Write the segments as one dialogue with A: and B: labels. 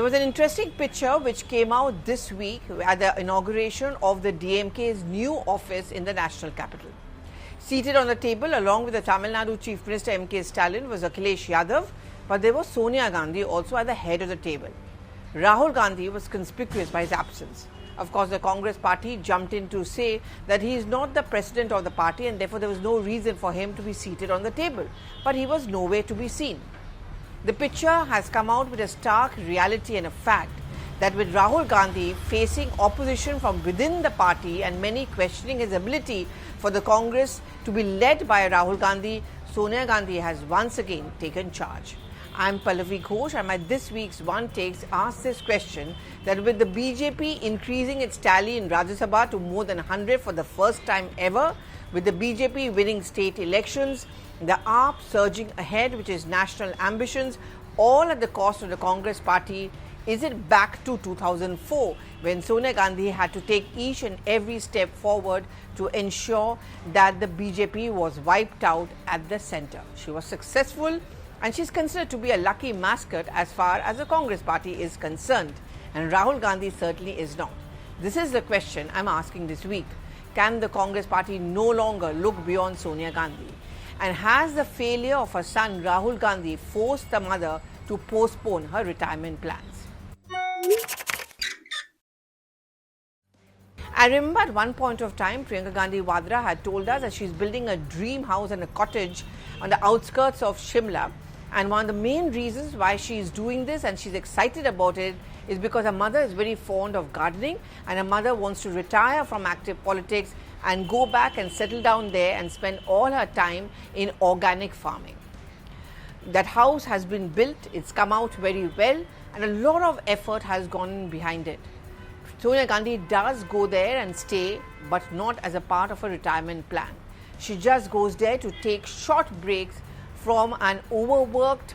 A: There was an interesting picture which came out this week at the inauguration of the DMK's new office in the national capital. Seated on the table along with the Tamil Nadu Chief Minister M.K. Stalin was Akhilesh Yadav, but there was Sonia Gandhi also at the head of the table. Rahul Gandhi was conspicuous by his absence. Of course, the Congress party jumped in to say that he is not the president of the party and therefore there was no reason for him to be seated on the table, but he was nowhere to be seen. The picture has come out with a stark reality and a fact that with Rahul Gandhi facing opposition from within the party and many questioning his ability for the Congress to be led by Rahul Gandhi, Sonia Gandhi has once again taken charge. I am Pallavi Ghosh and my this week's One Takes asks this question that with the BJP increasing its tally in Rajya Sabha to more than 100 for the first time ever, with the BJP winning state elections, the AAP surging ahead, which is national ambitions, all at the cost of the Congress party, is it back to 2004 when Sonia Gandhi had to take each and every step forward to ensure that the BJP was wiped out at the centre? She was successful and she is considered to be a lucky mascot as far as the Congress party is concerned, and Rahul Gandhi certainly is not. This is the question I am asking this week. Can the Congress party no longer look beyond Sonia Gandhi? And has the failure of her son Rahul Gandhi forced the mother to postpone her retirement plans? I remember at one point of time, Priyanka Gandhi Vadra had told us that she is building a dream house and a cottage on the outskirts of Shimla. And one of the main reasons why she is doing this and she's excited about it is because her mother is very fond of gardening and her mother wants to retire from active politics and go back and settle down there and spend all her time in organic farming. That house has been built, it's come out very well, and a lot of effort has gone behind it. Sonia Gandhi does go there and stay, but not as a part of a retirement plan. She just goes there to take short breaks from an overworked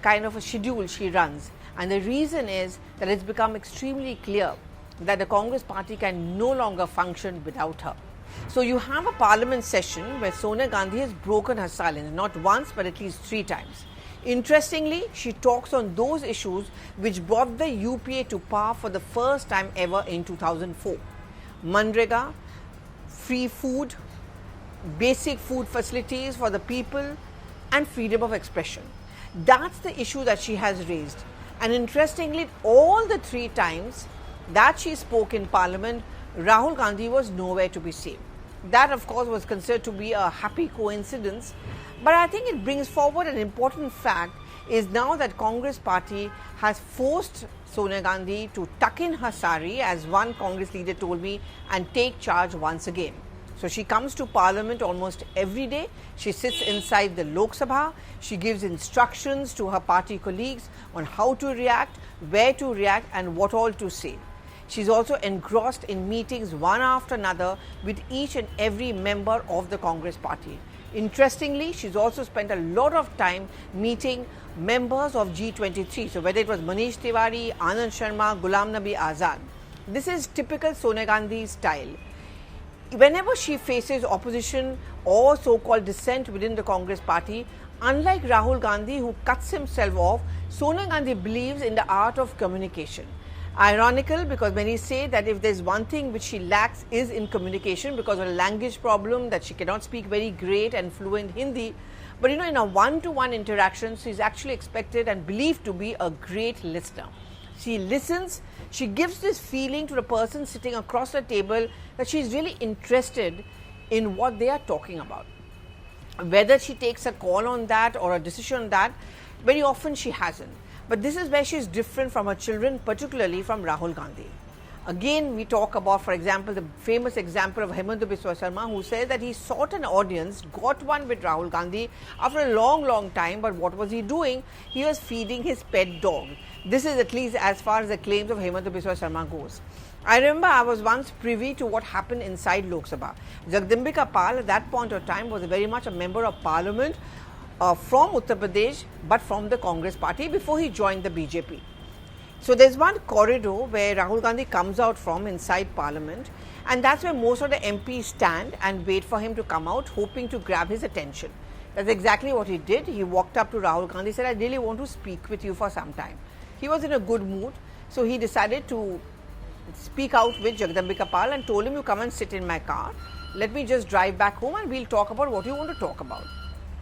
A: kind of a schedule she runs. And the reason is that it's become extremely clear that the Congress party can no longer function without her. So you have a parliament session where Sonia Gandhi has broken her silence, not once but at least 3 times. Interestingly, she talks on those issues which brought the UPA to power for the first time ever in 2004. Manrega, free food, basic food facilities for the people, and freedom of expression. That's the issue that she has raised. And interestingly, all the 3 times that she spoke in Parliament, Rahul Gandhi was nowhere to be seen. That, of course, was considered to be a happy coincidence. But I think it brings forward an important fact is now that Congress party has forced Sonia Gandhi to tuck in her sari, as one Congress leader told me, and take charge once again. So she comes to Parliament almost every day. She sits inside the Lok Sabha. She gives instructions to her party colleagues on how to react, where to react, and what all to say. She's also engrossed in meetings one after another with each and every member of the Congress party. Interestingly, she's also spent a lot of time meeting members of G23. So whether it was Manish Tiwari, Anand Sharma, Ghulam Nabi Azad. This is typical Sonia Gandhi style. Whenever she faces opposition or so-called dissent within the Congress party, unlike Rahul Gandhi who cuts himself off, Sonia Gandhi believes in the art of communication. Ironical, because many say that if there's one thing which she lacks is in communication because of a language problem, that she cannot speak very great and fluent Hindi. But in a one-to-one interaction, she is actually expected and believed to be a great listener. She listens, she gives this feeling to the person sitting across the table that she is really interested in what they are talking about. Whether she takes a call on that or a decision on that, very often she hasn't. But this is where she is different from her children, particularly from Rahul Gandhi. Again, we talk about, for example, the famous example of Hemanta Biswa Sarma, who said that he sought an audience, got one with Rahul Gandhi after a long time, but what was he doing? He was feeding his pet dog. This is at least as far as the claims of Hemanta Biswa Sarma goes. I remember I was once privy to what happened inside Lok Sabha. Jagdambika Pal at that point of time was very much a member of Parliament from Uttar Pradesh, but from the Congress party before he joined the BJP. So there's one corridor where Rahul Gandhi comes out from inside Parliament, and that's where most of the MPs stand and wait for him to come out, hoping to grab his attention. That's exactly what he did. He walked up to Rahul Gandhi, said, "I really want to speak with you for some time." he was in a good mood, so he decided to speak out with Jagdambika Pal and told him, you come and sit in my car, let me just drive back home and we'll talk about what you want to talk about.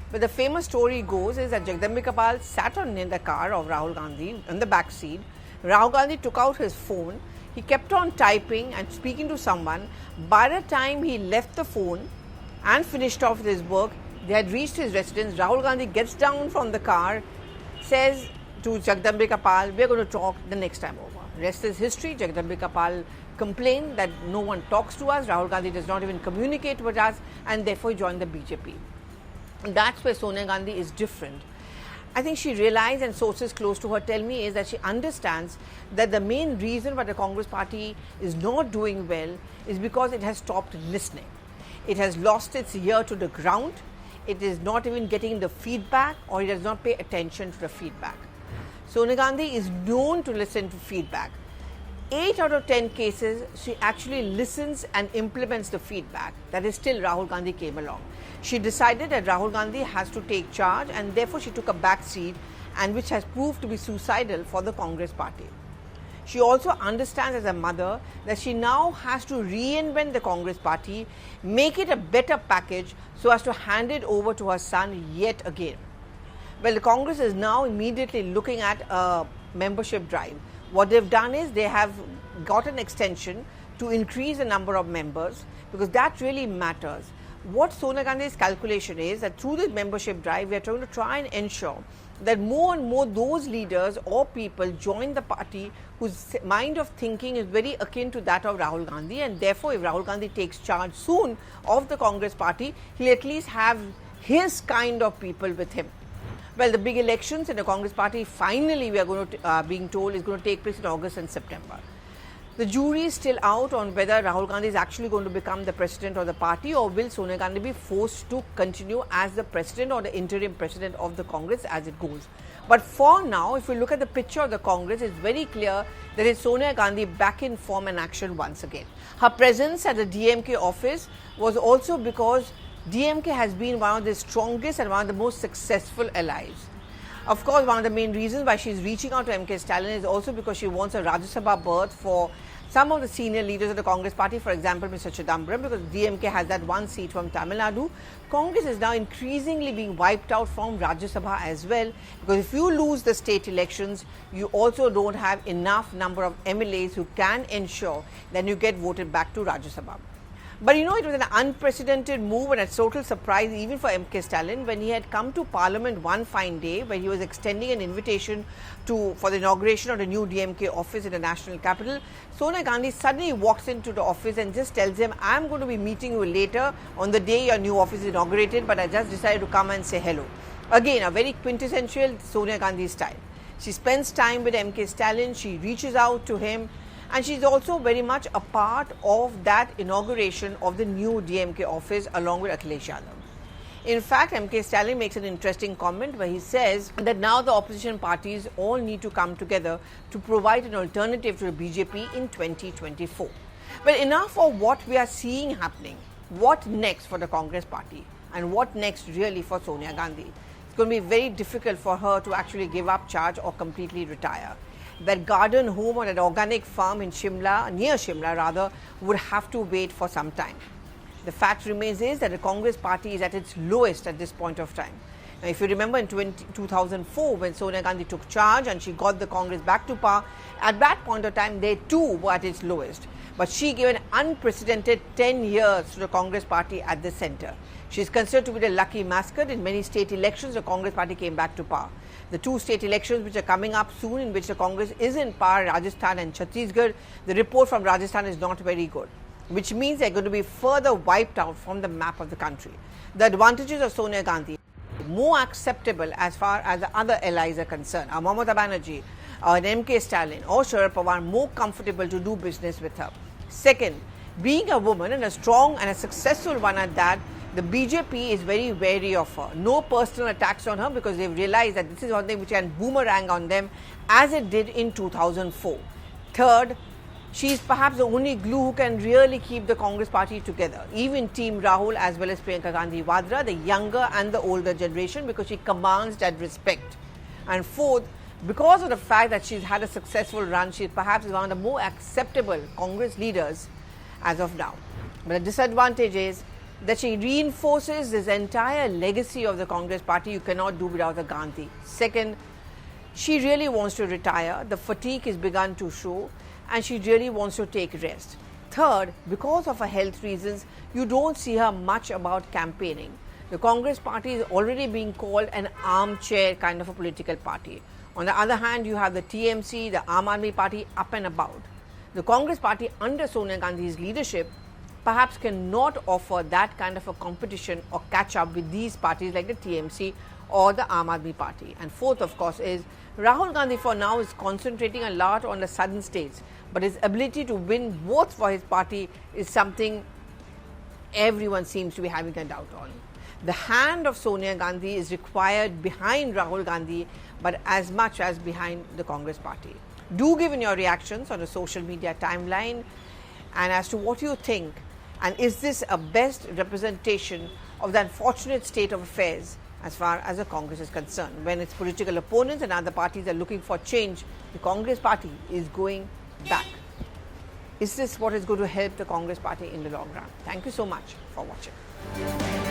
A: But the famous story goes is that Jagdambika Pal sat in the car of Rahul Gandhi in the back seat. Rahul Gandhi took out his phone, he kept on typing and speaking to someone. By the time he left the phone and finished off his work, they had reached his residence. Rahul Gandhi gets down from the car, says to Jagdambika Pal, we are going to talk the next time over. Rest is history. Jagdambika Pal complained that no one talks to us, Rahul Gandhi does not even communicate with us, and therefore he joined the BJP. And that's where Sonia Gandhi is different. I think she realized, and sources close to her tell me, is that she understands that the main reason why the Congress party is not doing well is because it has stopped listening. It has lost its ear to the ground. It is not even getting the feedback, or it does not pay attention to the feedback. Sonia Gandhi is known to listen to feedback. 8 out of 10 cases, she actually listens and implements the feedback. That is till Rahul Gandhi came along. She decided that Rahul Gandhi has to take charge, and therefore she took a back seat, and which has proved to be suicidal for the Congress party. She also understands as a mother that she now has to reinvent the Congress party, make it a better package so as to hand it over to her son yet again. Well, the Congress is now immediately looking at a membership drive. What they've done is they have got an extension to increase the number of members, because that really matters. What Sonia Gandhi's calculation is that through this membership drive, we are trying to ensure that more and more those leaders or people join the party whose mind of thinking is very akin to that of Rahul Gandhi, and therefore if Rahul Gandhi takes charge soon of the Congress party, he'll at least have his kind of people with him. Well, the big elections in the Congress party, finally we are going to, being told, is going to take place in August and September. The jury is still out on whether Rahul Gandhi is actually going to become the president of the party, or will Sonia Gandhi be forced to continue as the president or the interim president of the Congress as it goes. But for now, if we look at the picture of the Congress, it's very clear that it's Sonia Gandhi back in form and action once again. Her presence at the DMK office was also because DMK has been one of the strongest and one of the most successful allies. Of course, one of the main reasons why she is reaching out to MK Stalin is also because she wants a Rajya Sabha berth for some of the senior leaders of the Congress party, for example, Mr. Chidambaram, because DMK has that one seat from Tamil Nadu. Congress is now increasingly being wiped out from Rajya Sabha as well, because if you lose the state elections, you also don't have enough number of MLAs who can ensure that you get voted back to Rajya Sabha. But you know, it was an unprecedented move and a total surprise even for MK Stalin when he had come to Parliament one fine day when he was extending an invitation for the inauguration of the new DMK office in the national capital. Sonia Gandhi suddenly walks into the office and just tells him, I'm going to be meeting you later on the day your new office is inaugurated, but I just decided to come and say hello. Again, a very quintessential Sonia Gandhi style. She spends time with MK Stalin, she reaches out to him, and she's also very much a part of that inauguration of the new DMK office along with Akhilesh Yadav. In fact, MK Stalin makes an interesting comment where he says that now the opposition parties all need to come together to provide an alternative to the BJP in 2024. Well, enough of what we are seeing happening. What next for the Congress party? And what next really for Sonia Gandhi? It's going to be very difficult for her to actually give up charge or completely retire. That garden home or an organic farm in Shimla, near Shimla rather, would have to wait for some time. The fact remains is that the Congress party is at its lowest at this point of time. Now, if you remember in 2004 when Sonia Gandhi took charge and she got the Congress back to power, at that point of time they too were at its lowest. But she gave an unprecedented 10 years to the Congress party at the centre. She is considered to be the lucky mascot. In many state elections, the Congress party came back to power. The two state elections which are coming up soon, in which the Congress is in power, Rajasthan and Chhattisgarh, the report from Rajasthan is not very good, which means they are going to be further wiped out from the map of the country. The advantages of Sonia Gandhi are more acceptable as far as the other allies are concerned. Mamata Banerjee, an MK Stalin or Sharad Pawar more comfortable to do business with her. Second, being a woman and a strong and a successful one at that, the BJP is very wary of her. No personal attacks on her because they've realized that this is one thing which can boomerang on them as it did in 2004. Third, she is perhaps the only glue who can really keep the Congress party together, even Team Rahul as well as Priyanka Gandhi Vadra, the younger and the older generation, because she commands that respect. And fourth, Because of the fact that she's had a successful run, she perhaps is one of the more acceptable Congress leaders as of now. But the disadvantage is that she reinforces this entire legacy of the Congress party. You cannot do without the Gandhi. Second, she really wants to retire. The fatigue has begun to show and she really wants to take rest. Third, because of her health reasons, you don't see her much about campaigning. The Congress party is already being called an armchair kind of a political party. On the other hand, you have the TMC, the Aam Aadmi party up and about. The Congress party under Sonia Gandhi's leadership perhaps cannot offer that kind of a competition or catch up with these parties like the TMC or the Aam Aadmi party. And fourth, of course, is Rahul Gandhi for now is concentrating a lot on the southern states, but his ability to win votes for his party is something everyone seems to be having a doubt on. The hand of Sonia Gandhi is required behind Rahul Gandhi, but as much as behind the Congress party. Do give in your reactions on the social media timeline and as to what you think, and is this a best representation of the unfortunate state of affairs as far as the Congress is concerned. When its political opponents and other parties are looking for change, the Congress party is going back. Is this what is going to help the Congress party in the long run? Thank you so much for watching.